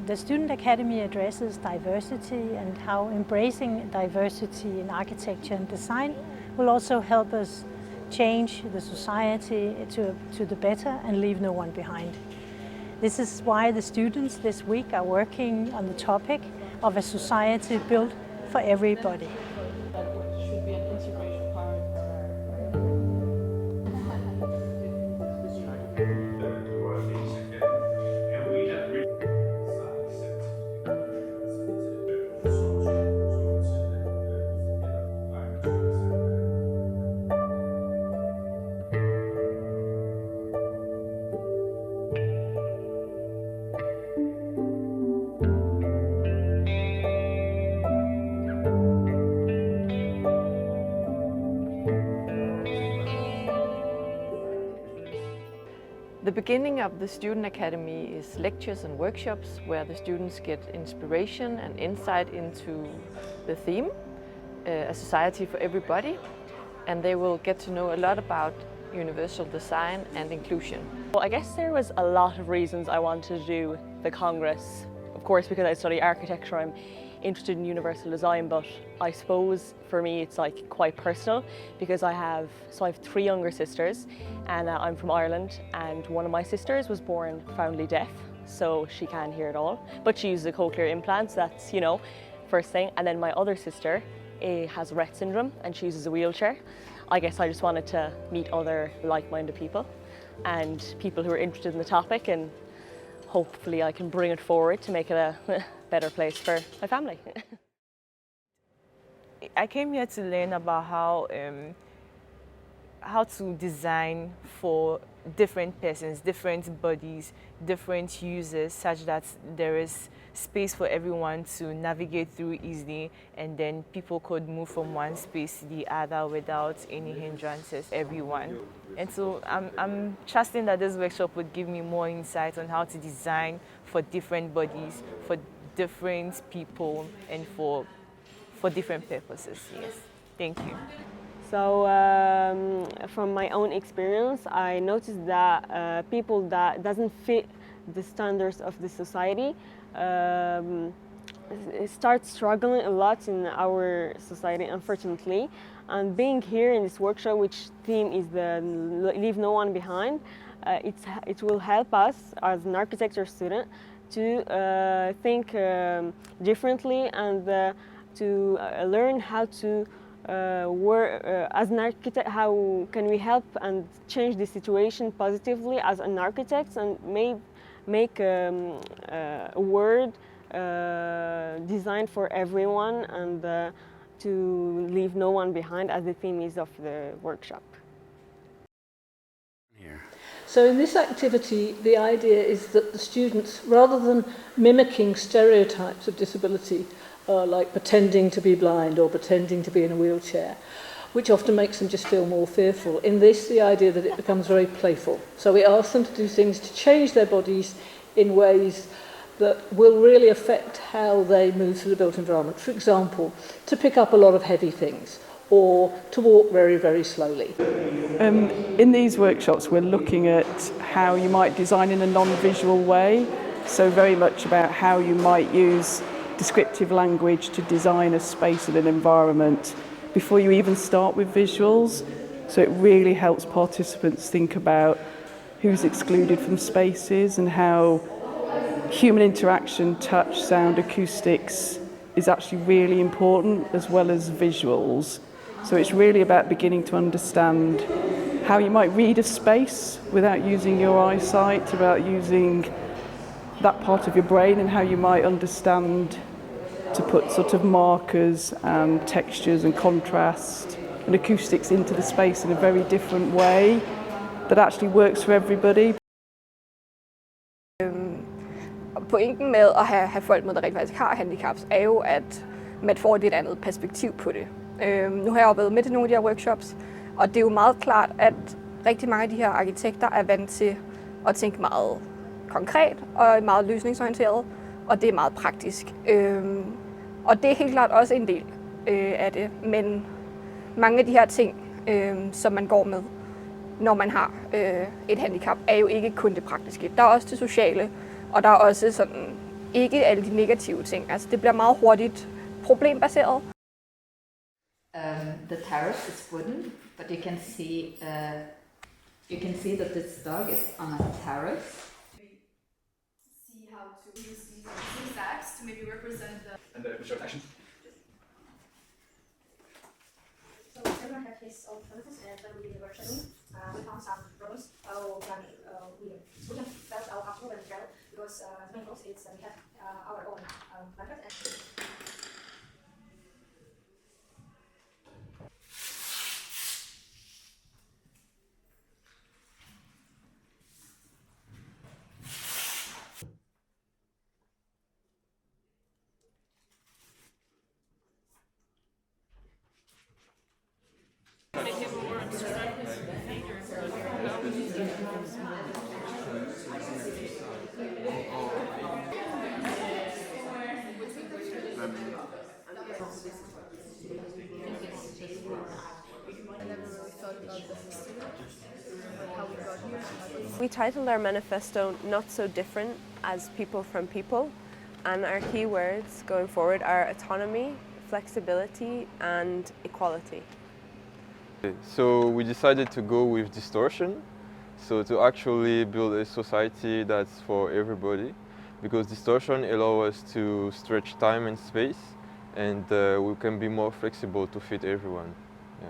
The Student Academy addresses diversity and how embracing diversity in architecture and design will also help us change the society to the better and leave no one behind. This is why the students this week are working on the topic of a society built for everybody. Should be an integration part. The beginning of the Student Academy is lectures and workshops where the students get inspiration and insight into the theme, a society for everybody, and they will get to know a lot about universal design and inclusion. Well, I guess there was a lot of reasons I wanted to do the Congress. Of course, because I study architecture, I'm interested in universal design, but I suppose for me it's like quite personal because I have 3 younger sisters, and I'm from Ireland, and one of my sisters was born profoundly deaf, so she can't hear at all, but she uses a cochlear implant, so that's, first thing. And then my other sister has Rett syndrome and she uses a wheelchair. I guess I just wanted to meet other like-minded people and people who are interested in the topic, and hopefully I can bring it forward to make it a better place for my family. I came here to learn about how to design for different persons, different bodies, different users, such that there is space for everyone to navigate through easily, and then people could move from one space to the other without any hindrances, everyone. And so I'm trusting that this workshop would give me more insight on how to design for different bodies, for different people, and for different purposes. Yes, thank you. So from my own experience, I noticed that people that doesn't fit the standards of the society start struggling a lot in our society, unfortunately. And being here in this workshop, which theme is the Leave No One Behind, it will help us as an architecture student to think differently and to learn how to work as an architect. How can we help and change the situation positively as an architect, and make a word designed for everyone, and to leave no one behind, as the theme is of the workshop. So in this activity, the idea is that the students, rather than mimicking stereotypes of disability, like pretending to be blind or pretending to be in a wheelchair, which often makes them just feel more fearful. In this, the idea that it becomes very playful. So we ask them to do things to change their bodies in ways that will really affect how they move through the built environment. For example, to pick up a lot of heavy things, or to walk very, very slowly. In these workshops, we're looking at how you might design in a non-visual way, so very much about how you might use descriptive language to design a space and an environment before you even start with visuals. So it really helps participants think about who's excluded from spaces and how human interaction, touch, sound, acoustics is actually really important, as well as visuals. So it's really about beginning to understand how you might read a space without using your eyesight, about using that part of your brain, and how you might understand to put sort of markers and textures and contrast and acoustics into the space in a very different way that actually works for everybody. Pointen med at have folk med, der rent faktisk har handicaps, er jo, at man får et lidt andet perspektiv på det. Nu har jeg jo været med til nogle af de her workshops, og det er jo meget klart, at rigtig mange af de her arkitekter er vant til at tænke meget konkret og meget løsningsorienteret, og det er meget praktisk. Og det er helt klart også en del af det, men mange af de her ting, som man går med, når man har et handicap, er jo ikke kun det praktiske. Der er også det sociale, og der er også sådan ikke alle de negative ting. Altså det bliver meget hurtigt problembaseret. The terrace is wooden, but you can see that this dog is on a terrace. See how to use these zigzags to maybe represent the. And the short action. So everyone had his own premises, and when we did the workshop, we found some problems how we can felt our afternoon and travel because the main goals is we have our own method. We titled our manifesto Not So Different as People from People, and our key words going forward are autonomy, flexibility and equality. So we decided to go with distortion, so to actually build a society that's for everybody, because distortion allows us to stretch time and space, and we can be more flexible to fit everyone. Yeah.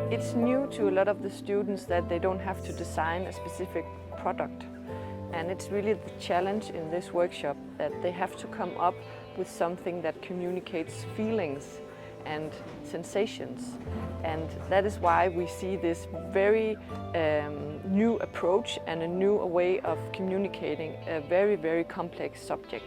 It's new to a lot of the students that they don't have to design a specific product. And it's really the challenge in this workshop that they have to come up with something that communicates feelings and sensations. And that is why we see this very new approach and a new way of communicating a very, very complex subject.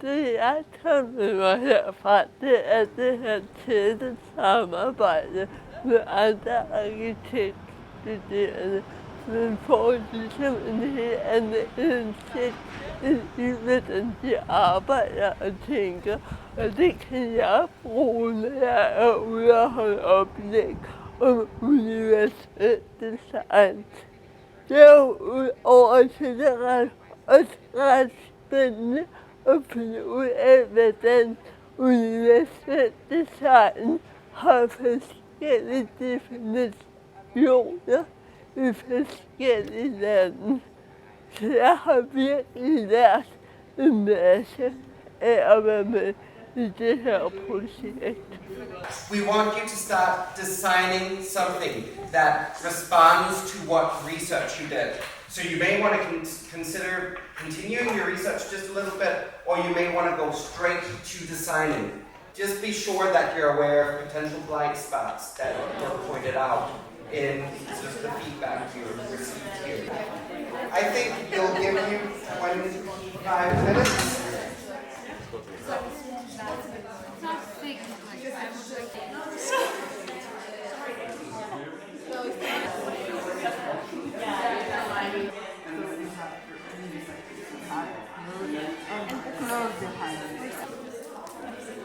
Det jeg tager med mig herfra, det er det her tætte samarbejde med andre arkitektstuderende. Man får ligesom en helt anden indsigt i, hvordan de arbejder og tænker. Og det kan jeg bruge, når jeg er ude og holde oplæg om universelt design. Derudover til det også ret spændende at finde ud af, hvordan universelt design har forskellige definitioner i forskellige lande. Så jeg har virkelig lært en masse af at være med i det her projekt. We want you to start designing something that responds to what research you did. So you may want to consider continuing your research just a little bit, or you may want to go straight to designing. Just be sure that you're aware of potential blind spots that were pointed out in just the feedback you received here. I think you'll give you 25 minutes.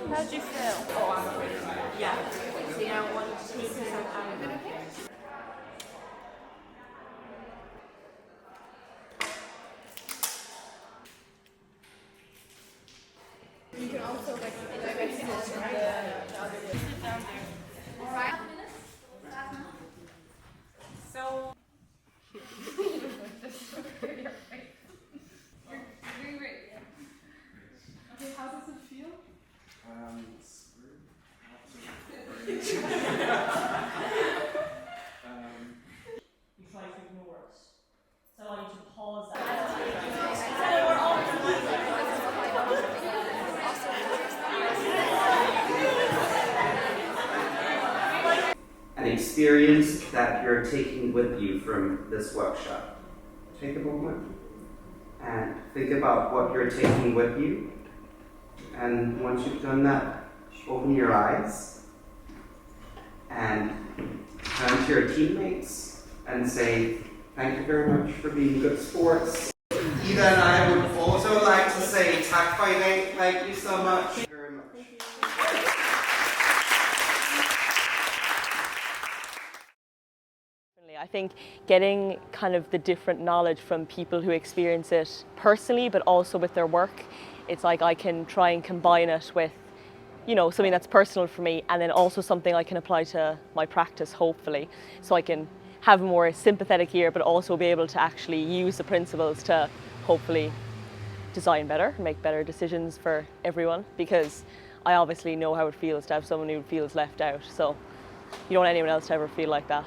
How did you feel? Oh, I'm pretty good. Yeah. So you don't want to take some time. You can also like direct this from the other. Sit down there. Alright, minutes. Start now. So. You're doing great. Okay, how does it feel? You try to ignore it. So I want you to pause that. An experience that you're taking with you from this workshop. Take a moment and think about what you're taking with you. And once you've done that, open your eyes and turn to your teammates and say, thank you very much for being good sports. Ida and I would also like to say, tack fighting, thank you so much. Thank you very much. I think getting kind of the different knowledge from people who experience it personally, but also with their work, it's like I can try and combine it with, you know, something that's personal for me, and then also something I can apply to my practice, hopefully, so I can have a more sympathetic ear, but also be able to actually use the principles to hopefully design better, make better decisions for everyone, because I obviously know how it feels to have someone who feels left out, so you don't want anyone else to ever feel like that.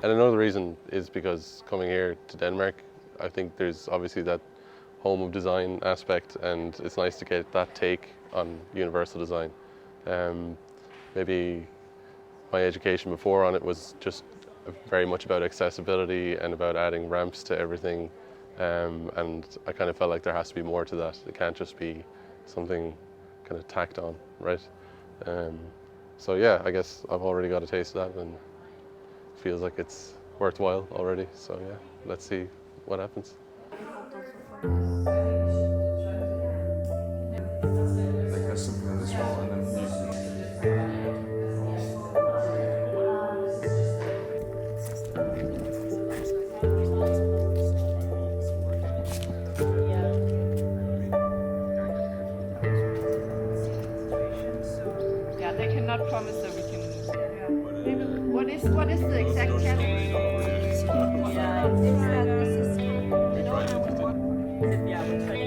And another reason is because coming here to Denmark, I think there's obviously that home of design aspect, and it's nice to get that take on universal design. Maybe my education before on it was just very much about accessibility and about adding ramps to everything, and I kind of felt like there has to be more to that. It can't just be something kind of tacked on, right? So yeah, I guess I've already got a taste of that, and feels like it's worthwhile already. So yeah, let's see what happens. Like as simple as well, and then Yeah, they cannot promise that we can. Yeah. Maybe what is the exact challenge? Yeah, it's that this is they don't know what. Yeah, we're trying to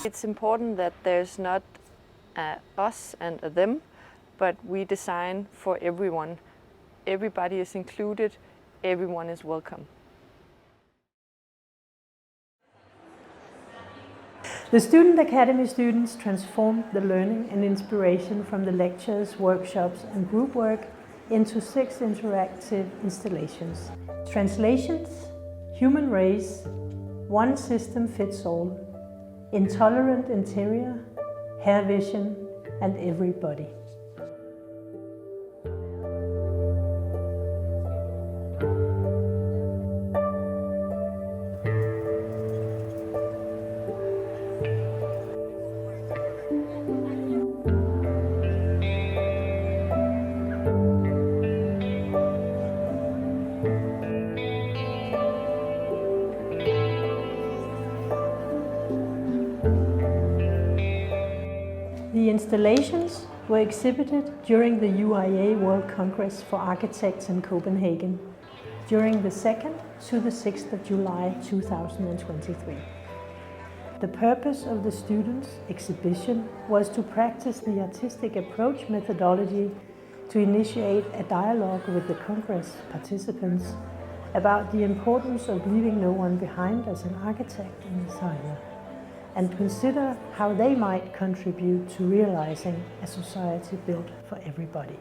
It's important that there's not us and a them, but we design for everyone. Everybody is included, everyone is welcome. The Student Academy students transformed the learning and inspiration from the lectures, workshops and group work into 6 interactive installations. Translations, Human Race, One System Fits All, Intolerant Interior, Hair Vision and Everybody. The installations were exhibited during the UIA World Congress for Architects in Copenhagen during the 2nd to the 6th of July 2023. The purpose of the students' exhibition was to practice the artistic approach methodology to initiate a dialogue with the Congress participants about the importance of leaving no one behind as an architect and designer, and consider how they might contribute to realizing a society built for everybody.